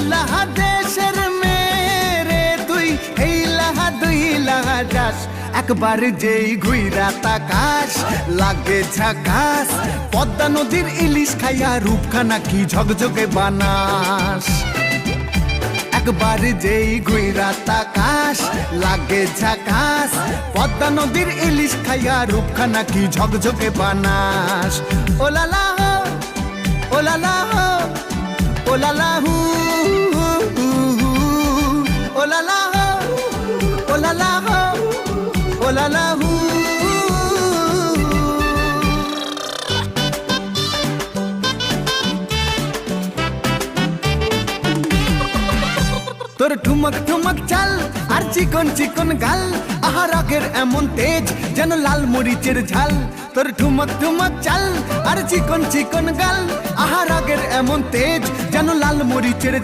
বাংলাদেশের মেরে তুই এই লাহা দুই লাহা যাস একবার যেই ঘুইরা তাকাস লাগে ঝাকাস পদ্মা নদীর ইলিশ খাইয়া রূপখানা কি ঝকঝকে বানাস একবার যেই ঘুইরা তাকাস লাগে ঝাকাস পদ্মা নদীর ইলিশ খাইয়া রূপখানা কি ঝকঝকে বানাস ওলালা হো ওলালা হো ওলালা হু ওলালা হো ওলালা হো ওলালা হু তোর ঠুমক ঠুমক চাল আর চিকন চিকন গাল আহা রাগের এমন তেজ যেন লাল মরিচের ঝাল তোর ঠুমক ঠুমক চাল আর চিকন চিকন গাল আহা রাগের এমন তেজ যেন লাল মরিচের ঝাল